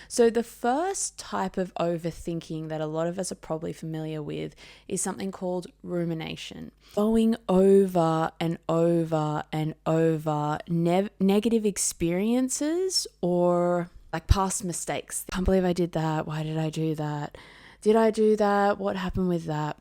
So the first type of overthinking that a lot of us are probably familiar with is something called rumination. Going over and over and over negative experiences or like past mistakes. I can't believe I did that. Why did I do that? Did I do that? What happened with that?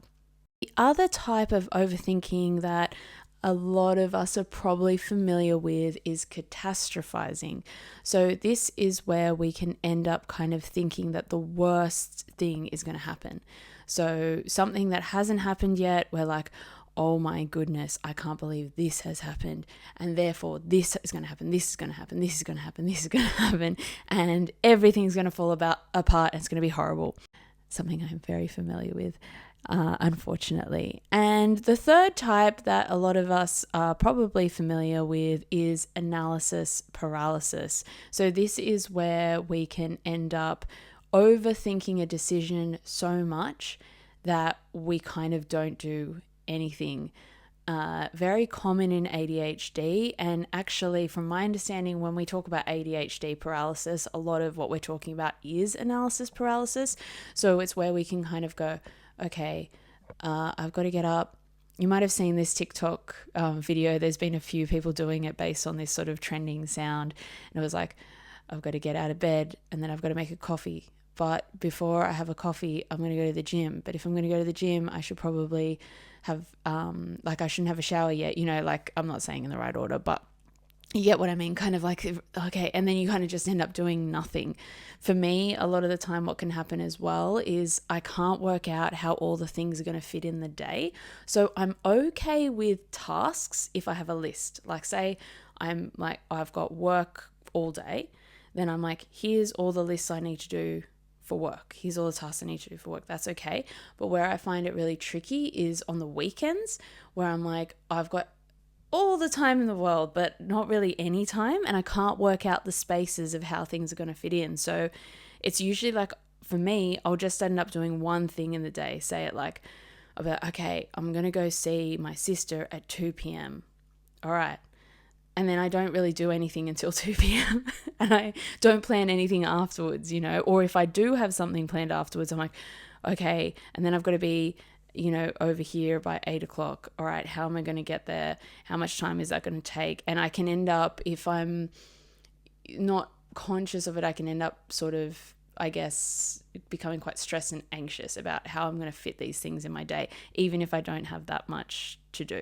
The other type of overthinking that a lot of us are probably familiar with is catastrophizing. So this is where we can end up kind of thinking that the worst thing is going to happen. So something that hasn't happened yet, we're like, oh my goodness, I can't believe this has happened. And therefore this is going to happen, this is going to happen, this is going to happen, this is going to happen. And everything's going to fall apart and it's going to be horrible. Something I'm very familiar with. Unfortunately. And the third type that a lot of us are probably familiar with is analysis paralysis. So this is where we can end up overthinking a decision so much that we kind of don't do anything. Very common in ADHD, and actually from my understanding, when we talk about ADHD paralysis, a lot of what we're talking about is analysis paralysis. So it's where we can kind of go, okay, I've got to get up. You might have seen this TikTok video. There's been a few people doing it based on this sort of trending sound. And it was like, I've got to get out of bed and then I've got to make a coffee. But before I have a coffee, I'm going to go to the gym. But if I'm going to go to the gym, I should probably have, I shouldn't have a shower yet. Like I'm not saying in the right order, but you get what I mean? Kind of like, okay, and then you kind of just end up doing nothing. For me, a lot of the time what can happen as well is I can't work out how all the things are going to fit in the day. So I'm okay with tasks if I have a list. Like say I'm like, I've got work all day, then I'm like, here's all the lists I need to do for work. Here's all the tasks I need to do for work. That's okay. But where I find it really tricky is on the weekends where I'm like, I've got all the time in the world, but not really any time. And I can't work out the spaces of how things are going to fit in. So it's usually like, for me, I'll just end up doing one thing in the day. Say it like, okay, I'm going to go see my sister at 2 p.m. All right. And then I don't really do anything until 2 p.m. and I don't plan anything afterwards, or if I do have something planned afterwards, I'm like, okay. And then I've got to be over here by 8 o'clock. All right, how am I going to get there? How much time is that going to take? And I can end up, if I'm not conscious of it, I can end up sort of, I guess, becoming quite stressed and anxious about how I'm going to fit these things in my day, even if I don't have that much to do.